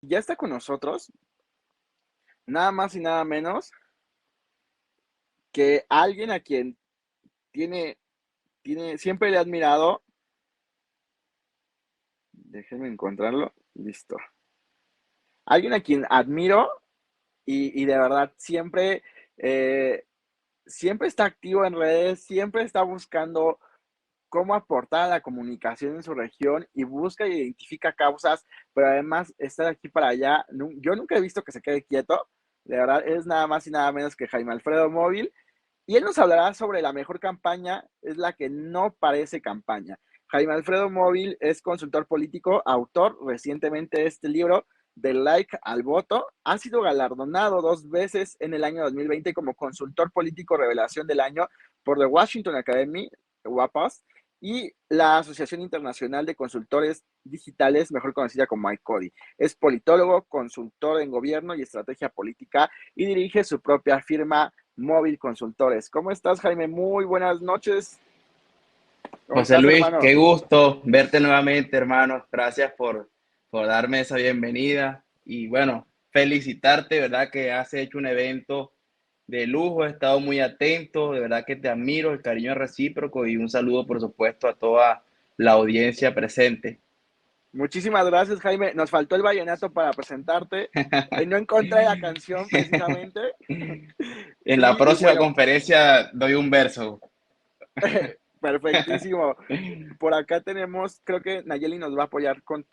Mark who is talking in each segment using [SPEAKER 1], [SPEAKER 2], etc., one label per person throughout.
[SPEAKER 1] Ya está con nosotros, nada más y nada menos que alguien a quien tiene, siempre le he admirado. Déjenme encontrarlo. Listo. Alguien a quien admiro y de verdad eh, siempre está activo en redes, siempre está buscando cómo aportar a la comunicación en su región y busca e identifica causas, pero además está de aquí para allá. Yo nunca he visto que se quede quieto. De verdad, es nada más y nada menos que Jaime Alfredo Móvil. Y él nos hablará sobre la mejor campaña, es la que no parece campaña. Jaime Alfredo Móvil es consultor político, autor recientemente de este libro, Del like al voto. Ha sido galardonado 2 veces en el año 2020 como consultor político revelación del año por The Washington Academy, WAPAS, y la Asociación Internacional de Consultores Digitales, mejor conocida como ICODI. Es politólogo, consultor en gobierno y estrategia política y dirige su propia firma Móvil Consultores. ¿Cómo estás, Jaime? Muy buenas noches. ¿Cómo
[SPEAKER 2] José
[SPEAKER 1] estás,
[SPEAKER 2] Luis,
[SPEAKER 1] hermano?
[SPEAKER 2] qué gusto verte nuevamente, hermano. Gracias por darme esa bienvenida. Y bueno, felicitarte, ¿verdad? Que has hecho un evento de lujo, he estado muy atento, de verdad que te admiro, el cariño es recíproco y un saludo, por supuesto, a toda la audiencia presente.
[SPEAKER 1] Muchísimas gracias, Jaime. Nos faltó el vallenato para presentarte. No encontré la canción precisamente.
[SPEAKER 2] En la
[SPEAKER 1] Y
[SPEAKER 2] próxima
[SPEAKER 1] bueno,
[SPEAKER 2] conferencia doy un verso.
[SPEAKER 1] perfectísimo. Por acá tenemos, creo que Nayeli nos va a apoyar con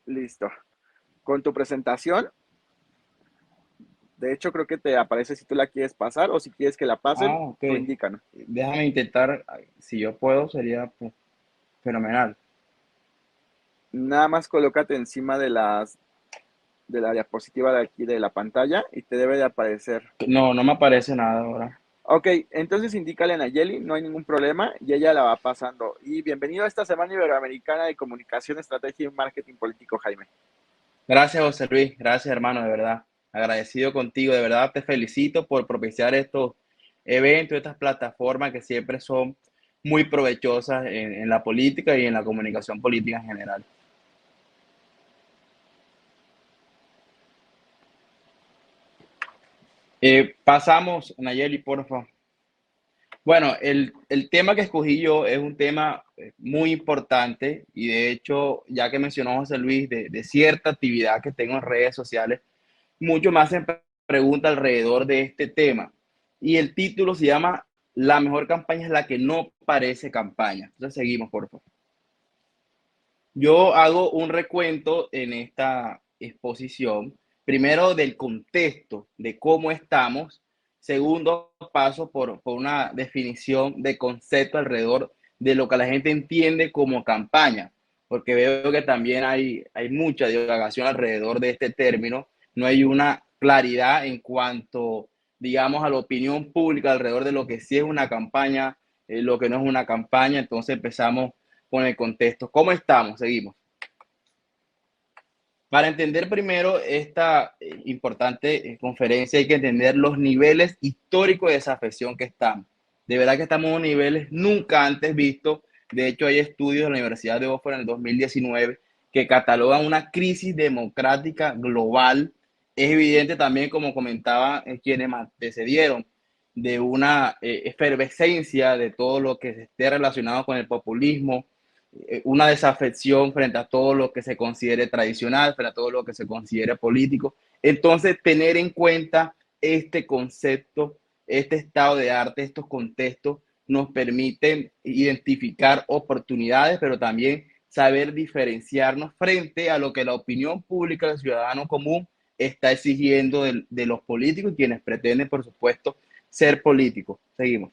[SPEAKER 1] listo, con tu presentación. De hecho, creo que te aparece si tú la quieres pasar o si quieres que la pasen,
[SPEAKER 2] Ok.
[SPEAKER 1] tú indícanos.
[SPEAKER 2] Déjame intentar, si yo puedo, sería pues, fenomenal.
[SPEAKER 1] Nada más colócate encima de la diapositiva de aquí de la pantalla y te debe de aparecer.
[SPEAKER 2] No, no me aparece nada ahora.
[SPEAKER 1] Ok, entonces indícale a Nayeli, no hay ningún problema y ella la va pasando. Y bienvenido a esta Semana Iberoamericana de Comunicación, Estrategia y Marketing Político, Jaime.
[SPEAKER 2] Gracias, José Luis. Gracias, hermano, de verdad. Agradecido contigo. De verdad te felicito por propiciar estos eventos, estas plataformas que siempre son muy provechosas en la política y en la comunicación política en general. Pasamos, Nayeli, porfa. Bueno, el tema que escogí yo es un tema muy importante y de hecho, ya que mencionó José Luis de cierta actividad que tengo en redes sociales, mucho más se pregunta alrededor de este tema. Y el título se llama La mejor campaña es la que no parece campaña. Entonces seguimos, por favor. Yo hago un recuento en esta exposición, primero del contexto, de cómo estamos. Segundo, paso por una definición de concepto alrededor de lo que la gente entiende como campaña, porque veo que también hay mucha divagación alrededor de este término. No hay una claridad en cuanto, digamos, a la opinión pública alrededor de lo que sí es una campaña, lo que no es una campaña. Entonces empezamos con el contexto. ¿Cómo estamos? Seguimos. Para entender primero esta importante conferencia hay que entender los niveles históricos de desafección que estamos. De verdad que estamos en niveles nunca antes vistos. De hecho, hay estudios de la Universidad de Oxford en el 2019 que catalogan una crisis democrática global. Es evidente también, como comentaba quienes me antecedieron, de una efervescencia de todo lo que esté relacionado con el populismo, una desafección frente a todo lo que se considere tradicional, frente a todo lo que se considere político. Entonces, tener en cuenta este concepto, este estado de arte, estos contextos, nos permiten identificar oportunidades, pero también saber diferenciarnos frente a lo que la opinión pública del ciudadano común está exigiendo de los políticos y quienes pretenden, por supuesto, ser políticos. Seguimos.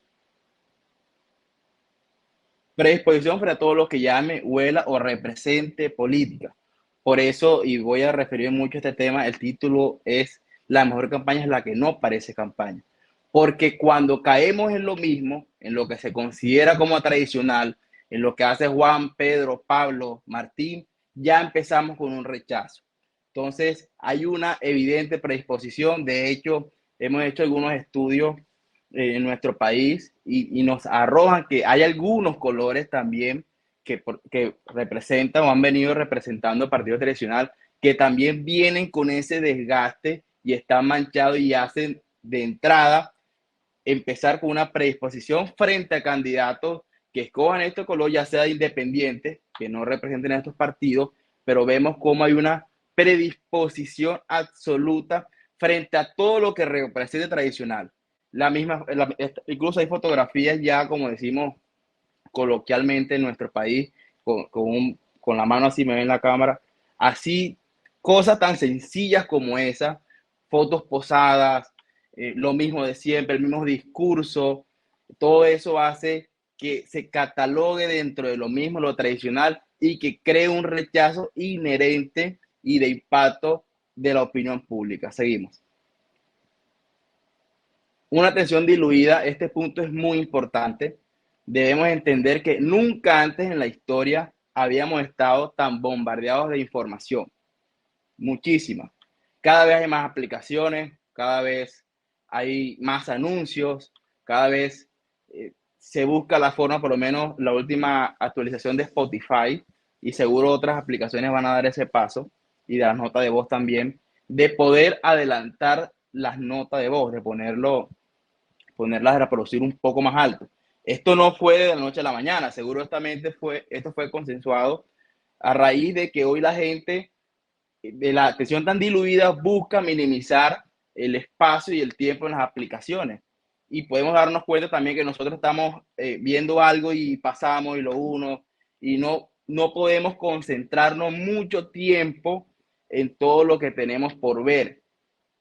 [SPEAKER 2] Predisposición frente a todo lo que llame, huela o represente política. Por eso, y voy a referir mucho a este tema, el título es La mejor campaña es la que no parece campaña. Porque cuando caemos en lo mismo, en lo que se considera como tradicional, en lo que hace Juan, Pedro, Pablo, Martín, ya empezamos con un rechazo. Entonces, hay una evidente predisposición. De hecho, hemos hecho algunos estudios en nuestro país y nos arrojan que hay algunos colores también que representan o han venido representando el partido tradicional que también vienen con ese desgaste y están manchados y hacen de entrada empezar con una predisposición frente a candidatos que escojan este color, ya sea de independientes, que no representen a estos partidos, pero vemos cómo hay una predisposición absoluta frente a todo lo que represente tradicional. Incluso hay fotografías ya, como decimos coloquialmente en nuestro país, con la mano así, me ven en la cámara, así, cosas tan sencillas como esa, fotos posadas, lo mismo de siempre, el mismo discurso, todo eso hace que se catalogue dentro de lo mismo, lo tradicional, y que cree un rechazo inherente y de impacto de la opinión pública. Seguimos. Una atención diluida, este punto es muy importante. Debemos entender que nunca antes en la historia habíamos estado tan bombardeados de información. Muchísima. Cada vez hay más aplicaciones, cada vez hay más anuncios, cada vez se busca la forma, por lo menos la última actualización de Spotify, y seguro otras aplicaciones van a dar ese paso, y de las notas de voz también, de poder adelantar las notas de voz, de ponerlas a reproducir un poco más alto. Esto no fue de la noche a la mañana, seguramente esto fue consensuado a raíz de que hoy la gente de la atención tan diluida busca minimizar el espacio y el tiempo en las aplicaciones. Y podemos darnos cuenta también que nosotros estamos viendo algo y pasamos y lo uno, y no podemos concentrarnos mucho tiempo en todo lo que tenemos por ver.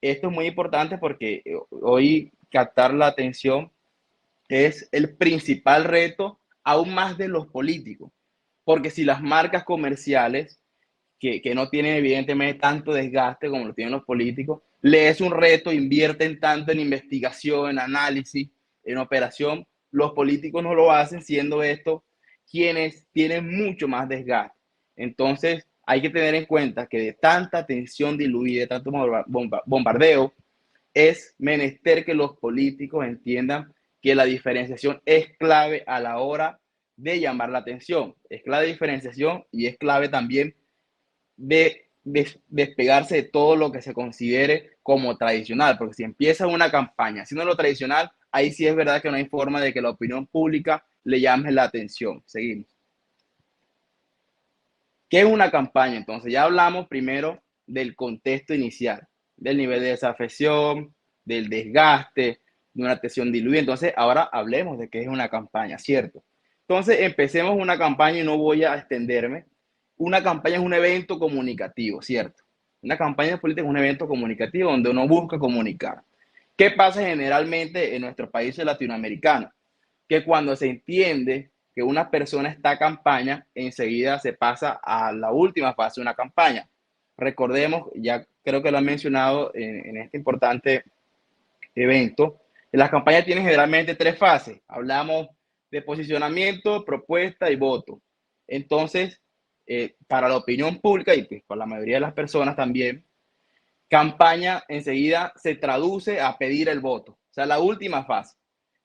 [SPEAKER 2] Esto es muy importante porque hoy captar la atención es el principal reto, aún más de los políticos. Porque si las marcas comerciales que no tienen evidentemente tanto desgaste como lo tienen los políticos, les es un reto, invierten tanto en investigación, en análisis, en operación, los políticos no lo hacen, siendo estos quienes tienen mucho más desgaste. Entonces, hay que tener en cuenta que de tanta atención diluida, de tanto bombardeo, es menester que los políticos entiendan que la diferenciación es clave a la hora de llamar la atención. Es clave diferenciación y es clave también de despegarse de todo lo que se considere como tradicional, porque si empieza una campaña haciendo lo tradicional, ahí sí es verdad que no hay forma de que la opinión pública le llame la atención. Seguimos. ¿Qué es una campaña? Entonces, ya hablamos primero del contexto inicial, del nivel de desafección, del desgaste, de una atención diluida. Entonces, ahora hablemos de qué es una campaña, ¿cierto? Entonces, empecemos una campaña y no voy a extenderme. Una campaña es un evento comunicativo, ¿cierto? Una campaña política es un evento comunicativo donde uno busca comunicar. ¿Qué pasa generalmente en nuestros países latinoamericanos? Que cuando se entiende que una persona está campaña, enseguida se pasa a la última fase de una campaña. Recordemos, ya creo que lo han mencionado en este importante evento, las campañas tienen generalmente tres fases. Hablamos de posicionamiento, propuesta y voto. Entonces, para la opinión pública y pues, para la mayoría de las personas también, campaña enseguida se traduce a pedir el voto, o sea, la última fase.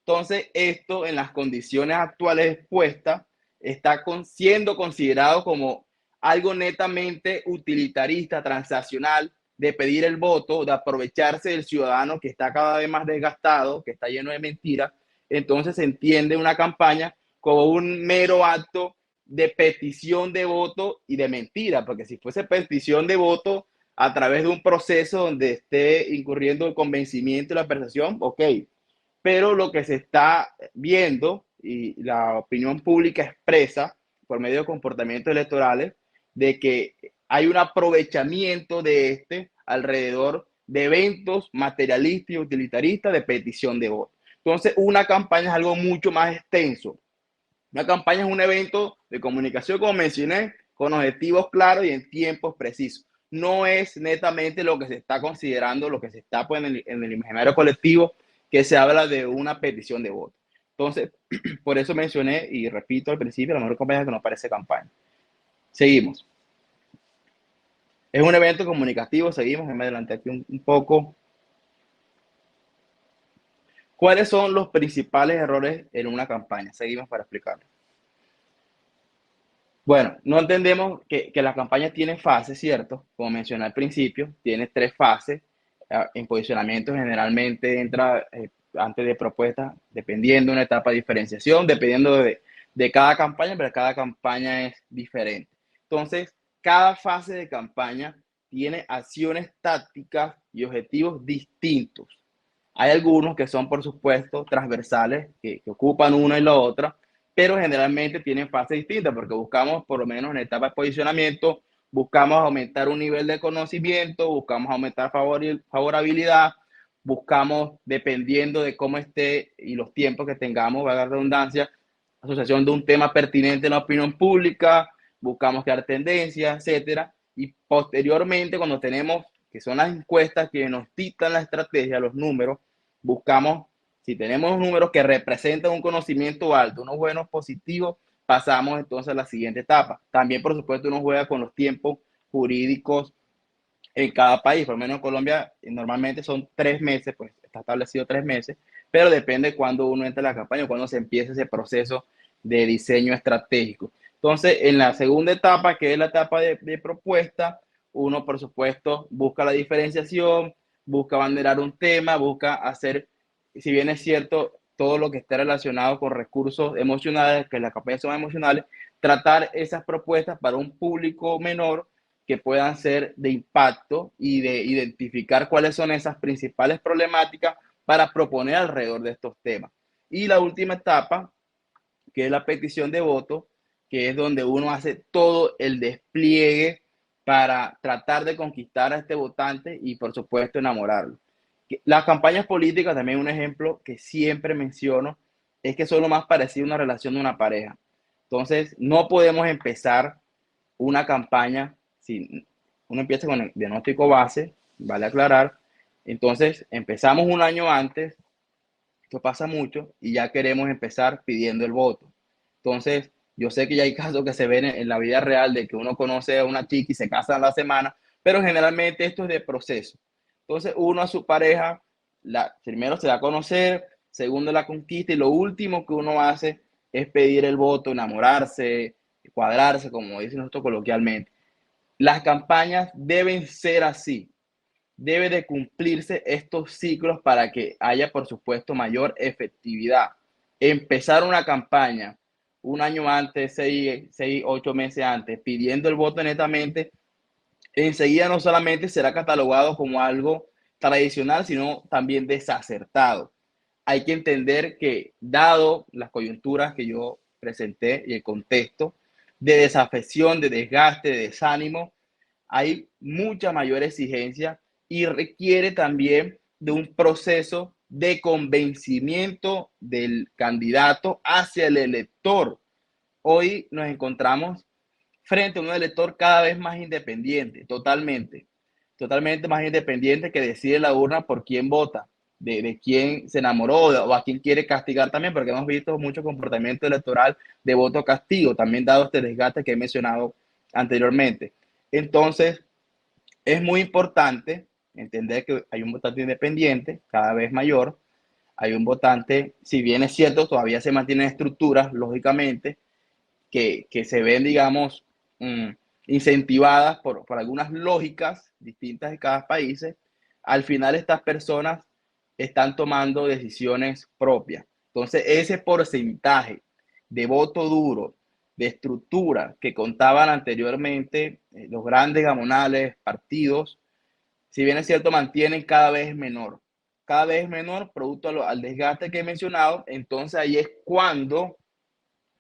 [SPEAKER 2] Entonces, esto en las condiciones actuales expuestas está siendo considerado como algo netamente utilitarista, transaccional, de pedir el voto, de aprovecharse del ciudadano que está cada vez más desgastado, que está lleno de mentiras. Entonces se entiende una campaña como un mero acto de petición de voto y de mentira, porque si fuese petición de voto a través de un proceso donde esté incurriendo el convencimiento y la percepción, ok, pero lo que se está viendo y la opinión pública expresa por medio de comportamientos electorales de que hay un aprovechamiento de alrededor de eventos materialistas y utilitaristas de petición de voto. Entonces, una campaña es algo mucho más extenso. Una campaña es un evento de comunicación, como mencioné, con objetivos claros y en tiempos precisos. No es netamente lo que se está considerando, lo que se está pues, en el imaginario colectivo, que se habla de una petición de voto. Entonces, por eso mencioné y repito al principio, la mejor campaña que nos parece campaña. Seguimos. Es un evento comunicativo, seguimos, me adelanté aquí un poco. ¿Cuáles son los principales errores en una campaña? Seguimos para explicarlo. Bueno, no entendemos que la campaña tiene fases, ¿cierto? Como mencioné al principio, tiene tres fases. En posicionamiento generalmente entra antes de propuesta, dependiendo de una etapa de diferenciación, dependiendo de cada campaña, pero cada campaña es diferente. Entonces, cada fase de campaña tiene acciones tácticas y objetivos distintos. Hay algunos que son, por supuesto, transversales, que ocupan una y la otra, pero generalmente tienen fases distintas porque buscamos, por lo menos en etapa de posicionamiento, buscamos aumentar un nivel de conocimiento, buscamos aumentar favorabilidad, buscamos, dependiendo de cómo esté y los tiempos que tengamos, valga la redundancia, asociación de un tema pertinente en la opinión pública, buscamos crear tendencias, etcétera. Y posteriormente, cuando tenemos, que son las encuestas que nos dictan la estrategia, los números, buscamos, si tenemos números que representan un conocimiento alto, unos buenos positivos, pasamos entonces a la siguiente etapa. También, por supuesto, uno juega con los tiempos jurídicos en cada país. Por lo menos en Colombia normalmente son 3 meses, pues está establecido 3 meses, pero depende de cuándo uno entra en la campaña o cuándo se empieza ese proceso de diseño estratégico. Entonces, en la segunda etapa, que es la etapa de propuesta, uno, por supuesto, busca la diferenciación, busca abanderar un tema, busca hacer, si bien es cierto, todo lo que esté relacionado con recursos emocionales, que las campañas son emocionales, tratar esas propuestas para un público menor que puedan ser de impacto y de identificar cuáles son esas principales problemáticas para proponer alrededor de estos temas. Y la última etapa, que es la petición de voto, que es donde uno hace todo el despliegue para tratar de conquistar a este votante y, por supuesto, enamorarlo. Las campañas políticas, también un ejemplo que siempre menciono, es que son lo más parecido a una relación de una pareja. Entonces, no podemos empezar una campaña, si uno empieza con el diagnóstico base, vale aclarar, entonces empezamos un año antes, esto pasa mucho, y ya queremos empezar pidiendo el voto. Entonces, yo sé que ya hay casos que se ven en la vida real de que uno conoce a una chica y se casa a la semana, pero generalmente esto es de proceso. Entonces, uno a su pareja, primero se da a conocer, segundo la conquista, y lo último que uno hace es pedir el voto, enamorarse, cuadrarse, como dicen nosotros coloquialmente. Las campañas deben ser así. Debe de cumplirse estos ciclos para que haya, por supuesto, mayor efectividad. Empezar una campaña un año antes, 8 meses antes, pidiendo el voto netamente, enseguida no solamente será catalogado como algo tradicional, sino también desacertado. Hay que entender que, dado las coyunturas que yo presenté y el contexto de desafección, de desgaste, de desánimo, hay mucha mayor exigencia y requiere también de un proceso de convencimiento del candidato hacia el elector. Hoy nos encontramos frente a un elector cada vez más independiente, totalmente más independiente, que decide la urna por quién vota, de quién se enamoró o a quién quiere castigar también, porque hemos visto mucho comportamiento electoral de voto castigo, también dado este desgaste que he mencionado anteriormente. Entonces, es muy importante entender que hay un votante independiente cada vez mayor, hay un votante, si bien es cierto, todavía se mantienen estructuras, lógicamente, que se ven, digamos, incentivadas por algunas lógicas distintas de cada país. Al final estas personas están tomando decisiones propias. Entonces, ese porcentaje de voto duro, de estructura que contaban anteriormente los grandes gamonales, partidos, si bien es cierto, mantienen cada vez menor producto al desgaste que he mencionado. Entonces ahí es cuando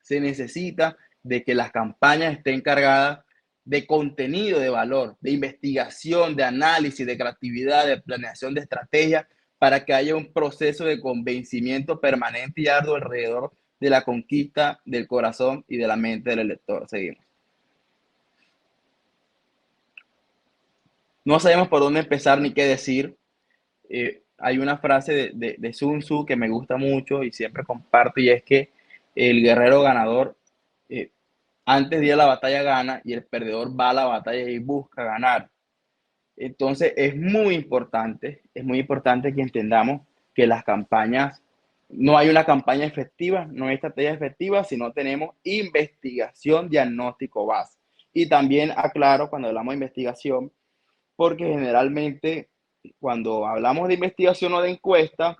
[SPEAKER 2] se necesita de que las campañas estén cargadas de contenido de valor, de investigación, de análisis, de creatividad, de planeación de estrategia, para que haya un proceso de convencimiento permanente y arduo alrededor de la conquista del corazón y de la mente del elector. Seguimos. No sabemos por dónde empezar ni qué decir. Hay una frase de Sun Tzu que me gusta mucho y siempre comparto, y es que el guerrero ganador eh, antes de ir a la batalla gana, y el perdedor va a la batalla y busca ganar. Entonces es muy importante que entendamos que las campañas No hay una campaña efectiva, no hay estrategia efectiva si no tenemos investigación, diagnóstico, base. Y también aclaro cuando hablamos de investigación, porque generalmente cuando hablamos de investigación o de encuesta,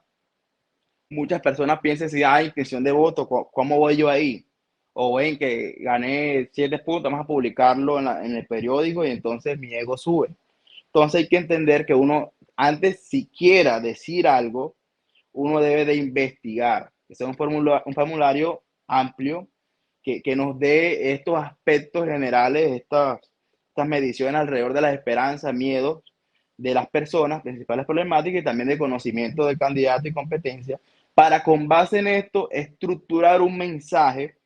[SPEAKER 2] muchas personas piensan si hay intención de voto, ¿cómo voy yo ahí? O en que gané 7 puntos, vamos a publicarlo en el periódico y entonces mi ego sube. Entonces hay que entender que uno, antes siquiera decir algo, uno debe de investigar. Ese es un formulario amplio que nos dé estos aspectos generales, estas mediciones alrededor de las esperanzas, miedos de las personas, principales problemáticas y también de conocimiento del candidato y competencia, para con base en esto estructurar un mensaje,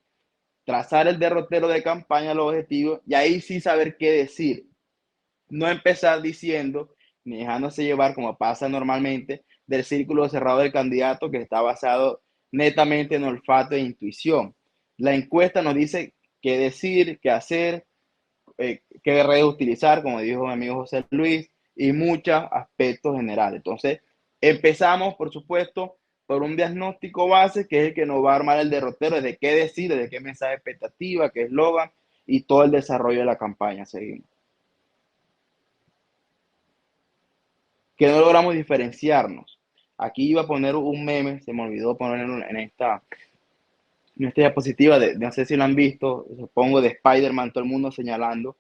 [SPEAKER 2] trazar el derrotero de campaña, los objetivos y ahí sí saber qué decir. No empezar diciendo ni dejándose llevar como pasa normalmente del círculo cerrado del candidato que está basado netamente en olfato e intuición. La encuesta nos dice qué decir, qué hacer, qué redes utilizar, como dijo mi amigo José Luis, y muchos aspectos generales. Entonces, empezamos, por supuesto, por un diagnóstico base, que es el que nos va a armar el derrotero, de qué decir, de qué mensaje expectativa, qué eslogan y todo el desarrollo de la campaña. Seguimos. Que no logramos diferenciarnos. Aquí iba a poner un meme, se me olvidó ponerlo en esta diapositiva, no sé si lo han visto, supongo de Spider-Man, todo el mundo señalando,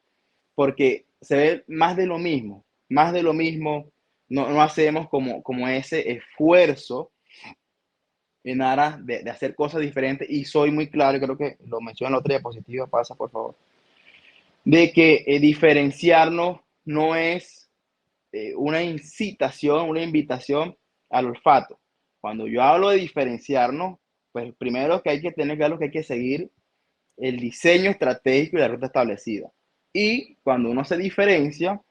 [SPEAKER 2] porque se ve más de lo mismo, no hacemos como ese esfuerzo en aras de hacer cosas diferentes y soy muy claro, creo que lo mencioné en la otra diapositiva, pasa por favor, de que diferenciarnos no es una incitación, una invitación al olfato. Cuando yo hablo de diferenciarnos, pues primero que hay que tener claro que hay que seguir el diseño estratégico y la ruta establecida. Y cuando uno se diferencia,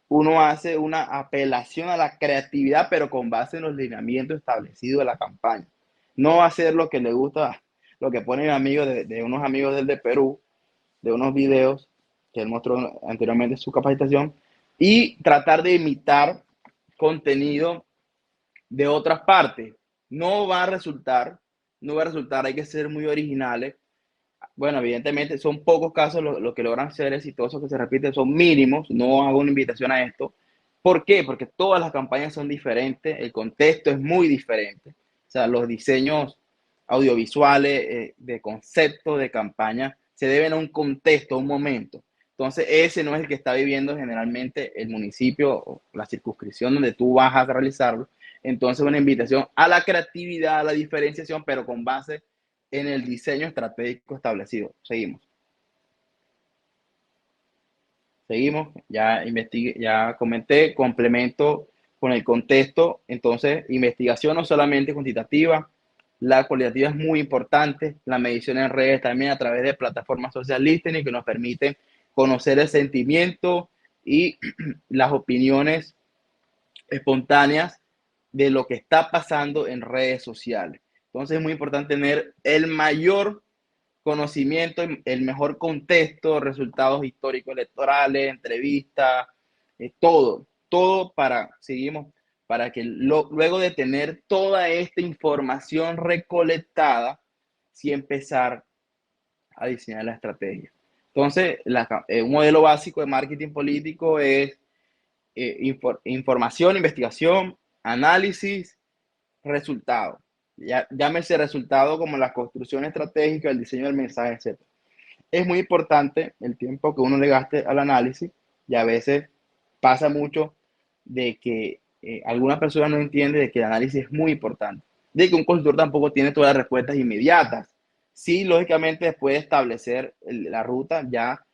[SPEAKER 2] uno hace una apelación a la creatividad, pero con base en los lineamientos establecidos de la campaña. No hacer lo que le gusta, lo que pone mi amigo de unos amigos del de Perú, de unos videos que él mostró anteriormente en su capacitación, y tratar de imitar contenido de otras partes. No va a resultar, no va a resultar, hay que ser muy originales. Bueno, evidentemente son pocos casos los que logran ser exitosos, que se repiten, son mínimos, no hago una invitación a esto. ¿Por qué? Porque todas las campañas son diferentes, el contexto es muy diferente, o sea, los diseños audiovisuales, de concepto, de campaña, se deben a un contexto, a un momento. Entonces, ese no es el que está viviendo generalmente el municipio o la circunscripción donde tú vas a realizarlo. Entonces, una invitación a la creatividad, a la diferenciación, pero con base en el diseño estratégico establecido. Seguimos. Seguimos. Ya investigué, ya comenté, complemento con el contexto. Entonces, investigación no solamente cuantitativa, la cualitativa es muy importante. La medición en redes también a través de plataformas social listening que nos permiten conocer el sentimiento y las opiniones espontáneas de lo que está pasando en redes sociales. Entonces es muy importante tener el mayor conocimiento, el mejor contexto, resultados históricos electorales, entrevistas, todo seguimos, para que luego de tener toda esta información recolectada, sí empezar a diseñar la estrategia. Entonces, un modelo básico de marketing político es información, investigación, análisis, resultado. Llámese resultado como la construcción estratégica, el diseño del mensaje, etc. Es muy importante el tiempo que uno le gaste al análisis y a veces pasa mucho de que algunas personas no entienden de que el análisis es muy importante, de que un consultor tampoco tiene todas las respuestas inmediatas. Sí, lógicamente después de establecer la ruta ya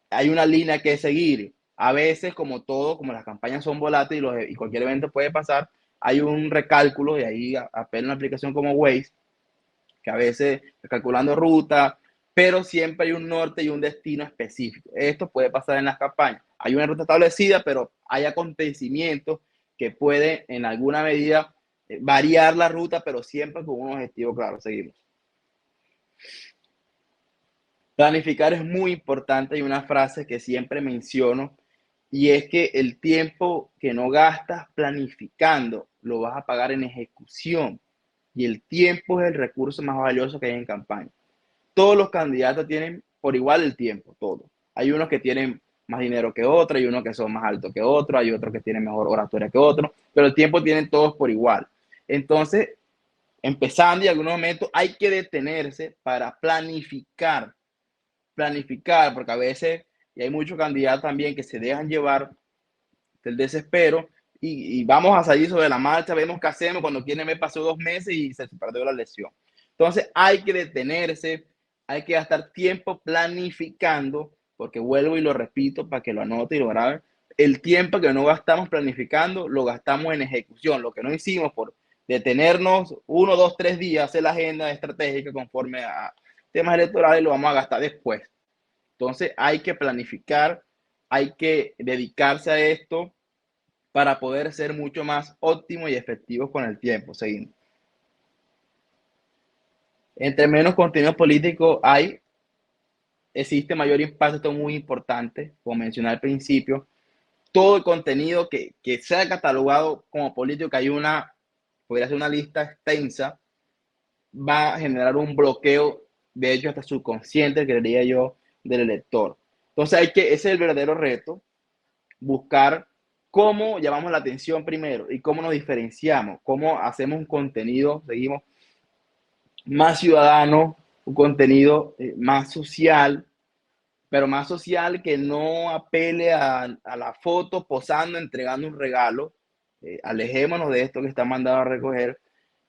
[SPEAKER 2] hay una línea que seguir. A veces, como todo, como las campañas son volátiles y cualquier evento puede pasar, hay un recálculo y ahí apela una aplicación como Waze, que a veces calculando ruta, pero siempre hay un norte y un destino específico. Esto puede pasar en las campañas. Hay una ruta establecida, pero hay acontecimientos que pueden en alguna medida variar la ruta, pero siempre con un objetivo claro. Seguimos. Planificar es muy importante y una frase que siempre menciono y es que el tiempo que no gastas planificando lo vas a pagar en ejecución. y el tiempo es el recurso más valioso que hay en campaña. Todos los candidatos tienen por igual el tiempo, todos. Hay unos que tienen más dinero que otros, hay unos que son más altos que otros, hay otros que tienen mejor oratoria que otros, pero el tiempo tienen todos por igual. Entonces, empezando y en algún momento hay que detenerse para planificar, porque a veces, y hay muchos candidatos también que se dejan llevar del desespero y vamos a salir sobre la marcha, vemos qué hacemos cuando quieren me pasó 2 meses y se perdió la lesión. Entonces hay que detenerse, hay que gastar tiempo planificando, porque vuelvo y lo repito para que lo anote y lo grabe, el tiempo que no gastamos planificando lo gastamos en ejecución, lo que no hicimos por detenernos 1, 2, 3 días, hacer la agenda estratégica conforme a temas electorales, lo vamos a gastar después. Entonces hay que planificar, hay que dedicarse a esto para poder ser mucho más óptimos y efectivos con el tiempo. Seguimos. Entre menos contenido político hay, existe mayor impacto. Esto es muy importante, como mencioné al principio. Todo el contenido que sea catalogado como político, que hay podría ser una lista extensa, va a generar un bloqueo, de hecho, hasta subconsciente, creería yo, del elector. Entonces, ese es el verdadero reto, buscar cómo llamamos la atención primero y cómo nos diferenciamos, cómo hacemos un contenido, seguimos, más ciudadano, un contenido más social, pero más social que no apele a la foto posando, entregando un regalo. Alejémonos de esto que está mandado a recoger,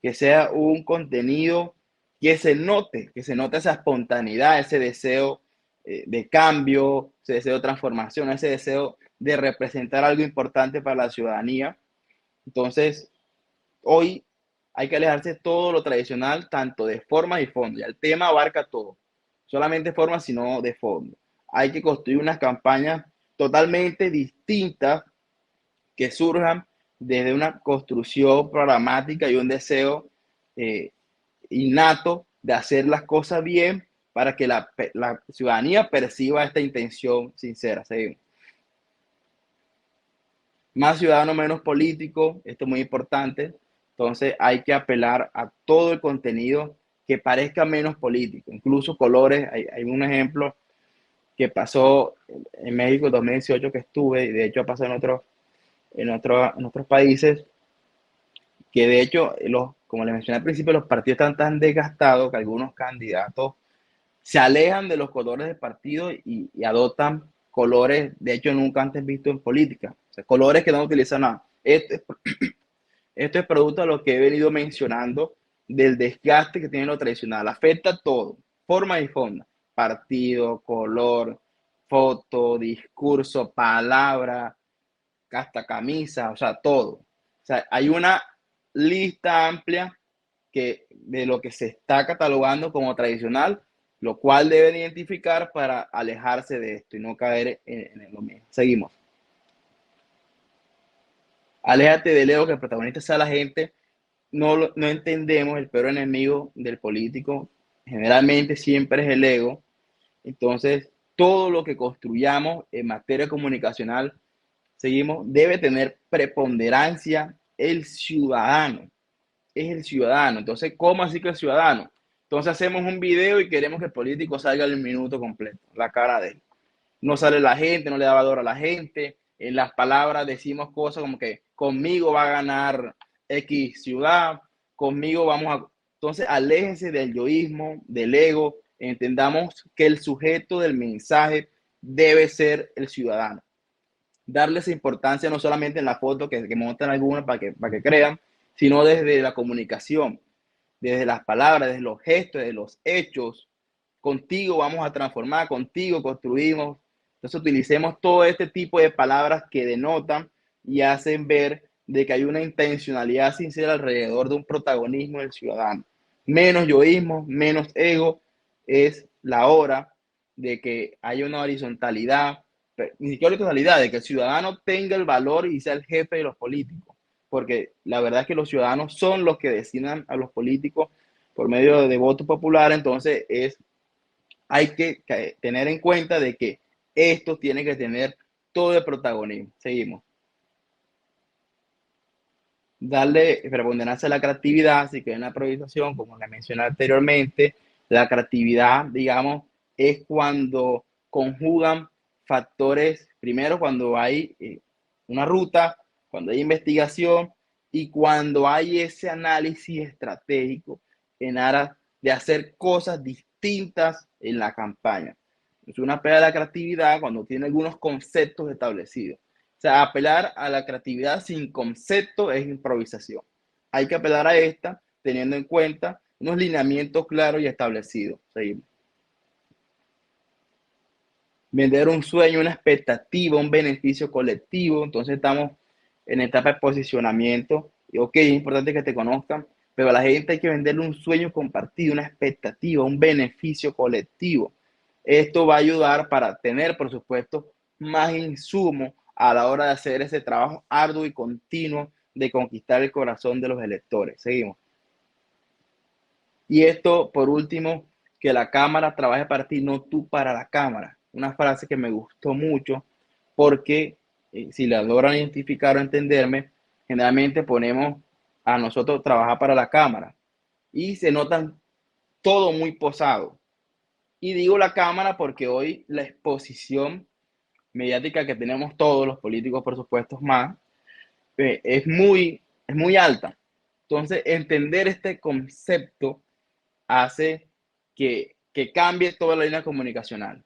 [SPEAKER 2] que sea un contenido que se note esa espontaneidad, ese deseo de cambio, ese deseo de transformación, ese deseo de representar algo importante para la ciudadanía. Entonces, hoy hay que alejarse de todo lo tradicional, tanto de forma y fondo. Ya el tema abarca todo, solamente forma, sino de fondo. Hay que construir unas campañas totalmente distintas que surjan desde una construcción programática y un deseo eh, innato de hacer las cosas bien para que la ciudadanía perciba esta intención sincera. Seguimos. Más ciudadano, menos político, esto es muy importante. Entonces hay que apelar a todo el contenido que parezca menos político, incluso colores. Hay un ejemplo que pasó en México en 2018 que estuve, y de hecho ha pasado en otros países, que de hecho, como les mencioné al principio, los partidos están tan desgastados que algunos candidatos se alejan de los colores del partido y adoptan colores, de hecho, nunca antes vistos en política. O sea, colores que no utilizan nada. Esto es producto de lo que he venido mencionando, del desgaste que tiene lo tradicional. Afecta todo, forma y fondo. Partido, color, foto, discurso, palabra, hasta camisa, o sea, todo. O sea, hay una lista amplia de lo que se está catalogando como tradicional, lo cual deben identificar para alejarse de esto y no caer en lo mismo. Seguimos. Aléjate del ego, que el protagonista sea la gente. No entendemos el peor enemigo del político. Generalmente siempre es el ego. Entonces, todo lo que construyamos en materia comunicacional, seguimos, debe tener preponderancia el ciudadano. Es el ciudadano. Entonces, ¿cómo así que el ciudadano? Entonces hacemos un video y queremos que el político salga el minuto completo, la cara de él. No sale la gente, no le da valor a la gente. En las palabras decimos cosas como que conmigo va a ganar X ciudad, conmigo vamos a... Entonces, aléjense del yoísmo, del ego, entendamos que el sujeto del mensaje debe ser el ciudadano. Darle esa importancia no solamente en la foto que montan algunos para que crean, sino desde la comunicación, desde las palabras, desde los gestos, desde los hechos. Contigo vamos a transformar, contigo construimos. Entonces utilicemos todo este tipo de palabras que denotan y hacen ver de que hay una intencionalidad sincera alrededor de un protagonismo del ciudadano. Menos yoísmo, menos ego, es la hora de que haya una horizontalidad, ni siquiera horizontalidad, de que el ciudadano tenga el valor y sea el jefe de los políticos, porque la verdad es que los ciudadanos son los que designan a los políticos por medio de voto popular. Entonces hay que tener en cuenta de que esto tiene que tener todo el protagonismo. Seguimos. darle preponderancia a la creatividad, así que en la improvisación, como le mencioné anteriormente, la creatividad, digamos, es cuando conjugan factores, primero cuando hay una ruta, cuando hay investigación y cuando hay ese análisis estratégico en aras de hacer cosas distintas en la campaña. Es una pelea de la creatividad cuando tiene algunos conceptos establecidos. O sea, apelar a la creatividad sin concepto es improvisación. Hay que apelar a esta teniendo en cuenta unos lineamientos claros y establecidos. Seguimos. Vender un sueño, una expectativa, un beneficio colectivo. Entonces estamos en etapa de posicionamiento. Y ok, es importante que te conozcan, pero a la gente hay que venderle un sueño compartido, una expectativa, un beneficio colectivo. Esto va a ayudar para tener, por supuesto, más insumos a la hora de hacer ese trabajo arduo y continuo de conquistar el corazón de los electores. Seguimos. Y esto, por último, que la cámara trabaje para ti, no tú para la cámara. Una frase que me gustó mucho porque si la logran identificar o entenderme, generalmente ponemos a nosotros trabajar para la cámara y se notan todo muy posado. Y digo la cámara porque hoy la exposición mediática que tenemos todos los políticos, por supuesto, más, es muy alta. Entonces, entender este concepto hace que cambie toda la línea comunicacional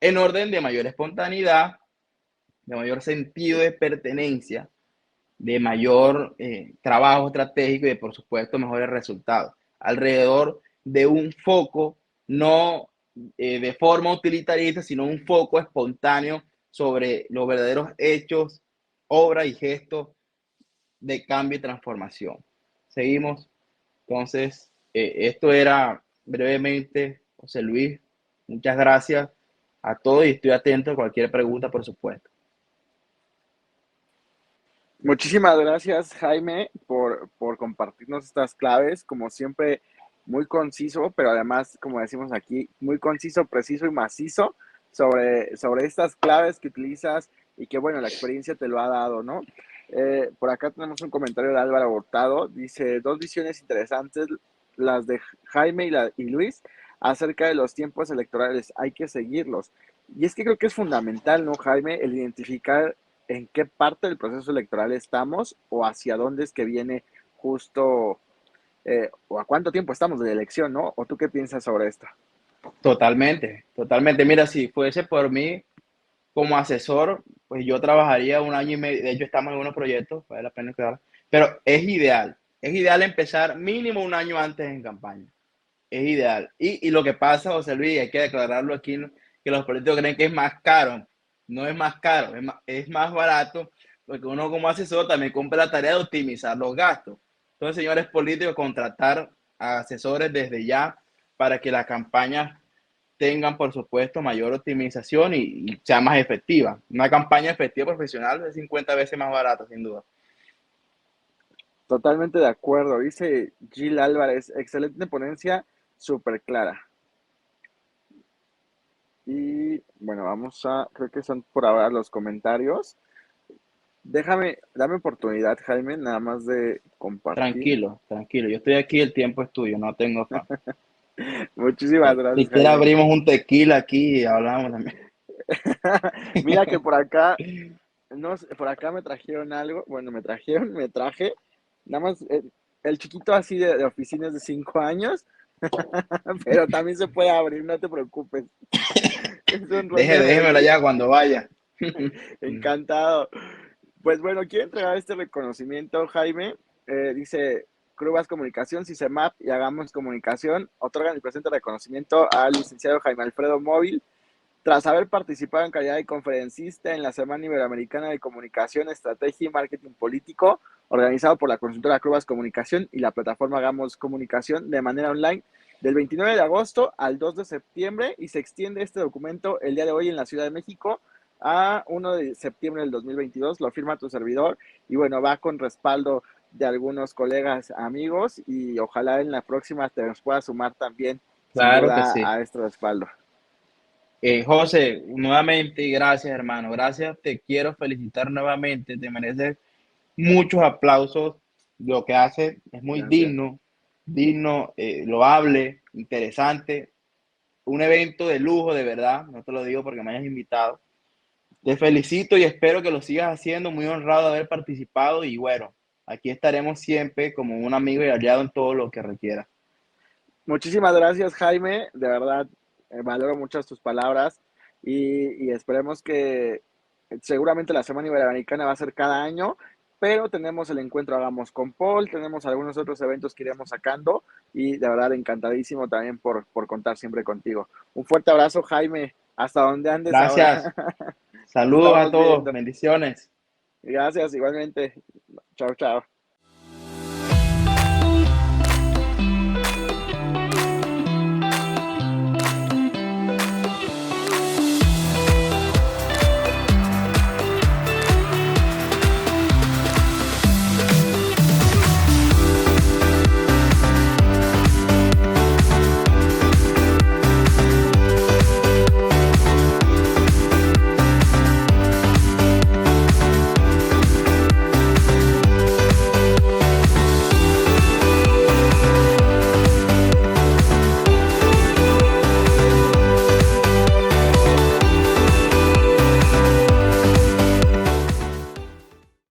[SPEAKER 2] en orden de mayor espontaneidad, de mayor sentido de pertenencia, de mayor trabajo estratégico y de, por supuesto, mejores resultados. Alrededor de un foco, no de forma utilitarista, sino un foco espontáneo sobre los verdaderos hechos, obras y gestos de cambio y transformación. Seguimos. Entonces, esto era brevemente, José Luis. Muchas gracias a todos y estoy atento a cualquier pregunta, por supuesto.
[SPEAKER 1] Muchísimas gracias, Jaime, por compartirnos estas claves. Como siempre, muy conciso, pero además, como decimos aquí, muy conciso, preciso y macizo sobre estas claves que utilizas y que, bueno, la experiencia te lo ha dado, ¿no? Por acá tenemos un comentario de Álvaro Hurtado. Dice, dos visiones interesantes, las de Jaime y Luis, acerca de los tiempos electorales. Hay que seguirlos. Y es que creo que es fundamental, ¿no, Jaime? El identificar en qué parte del proceso electoral estamos o hacia dónde es que viene justo, o a cuánto tiempo estamos de la elección, ¿no? ¿O tú qué piensas sobre esto?
[SPEAKER 2] Totalmente, totalmente. Mira, si fuese por mí como asesor, pues yo trabajaría un año y medio. De hecho, estamos en unos proyectos, vale la pena quedar. Pero es ideal empezar mínimo un año antes en campaña. Es ideal. Y lo que pasa, José Luis, hay que declararlo aquí, ¿no? Que los políticos creen que es más caro. No es más caro, es más barato, porque uno como asesor también cumple la tarea de optimizar los gastos. Entonces, señores políticos, contratar a asesores desde ya para que las campañas tengan, por supuesto, mayor optimización y sea más efectiva. Una campaña efectiva profesional es 50 veces más barata, sin duda.
[SPEAKER 1] Totalmente de acuerdo. Dice Gil Álvarez, excelente ponencia, súper clara. Y bueno, creo que son por ahora los comentarios. Dame oportunidad, Jaime, nada más de compartir.
[SPEAKER 2] Tranquilo, tranquilo. Yo estoy aquí, el tiempo es tuyo, no tengo afán.
[SPEAKER 1] Muchísimas
[SPEAKER 2] Si
[SPEAKER 1] gracias,
[SPEAKER 2] quieres
[SPEAKER 1] Jaime.
[SPEAKER 2] abrimos un tequila aquí y hablamos también.
[SPEAKER 1] Mira que por acá, no sé, por acá me trajeron algo, bueno, me traje, nada más el chiquito así de oficinas de 5 años, pero también se puede abrir, no te preocupes. Es un ron de
[SPEAKER 2] Déjemelo
[SPEAKER 1] Medellín,
[SPEAKER 2] ya cuando vaya.
[SPEAKER 1] encantado. Pues bueno, quiero entregar este reconocimiento, Jaime. Dice Crubas Comunicación, CICEMAP y Hagamos Comunicación, otorgan el presente reconocimiento al licenciado Jaime Alfredo Móvil, tras haber participado en calidad de conferencista en la Semana Iberoamericana de Comunicación, Estrategia y Marketing Político, organizado por la consultora Crubas Comunicación y la plataforma Hagamos Comunicación de manera online, del 29 de agosto al 2 de septiembre, y se extiende este documento el día de hoy en la Ciudad de México a 1 de septiembre del 2022. Lo firma tu servidor y bueno, va con respaldo de algunos colegas, amigos, y ojalá en la próxima te nos pueda sumar también, sin
[SPEAKER 2] Claro que
[SPEAKER 1] duda,
[SPEAKER 2] sí.
[SPEAKER 1] a este respaldo.
[SPEAKER 2] José, nuevamente, gracias, hermano. Gracias, te quiero felicitar nuevamente. Te mereces muchos aplausos lo que hace es muy
[SPEAKER 1] Gracias.
[SPEAKER 2] digno, loable, interesante, un evento de lujo, de verdad, no te lo digo porque me hayas invitado. Te felicito y espero que lo sigas haciendo, muy honrado de haber participado y bueno, aquí estaremos siempre como un amigo y aliado en todo lo que requiera.
[SPEAKER 1] Muchísimas gracias, Jaime. De verdad, valoro mucho tus palabras y esperemos que seguramente la Semana Iberoamericana va a ser cada año, pero tenemos el encuentro Hagamos con Paul, tenemos algunos otros eventos que iremos sacando y de verdad encantadísimo también por contar siempre contigo. Un fuerte abrazo, Jaime, hasta donde andes ahora.
[SPEAKER 2] Gracias,
[SPEAKER 1] Nos
[SPEAKER 2] saludos a
[SPEAKER 1] estamos
[SPEAKER 2] todos,
[SPEAKER 1] viendo.
[SPEAKER 2] bendiciones.
[SPEAKER 1] Gracias, igualmente. Chao, chao.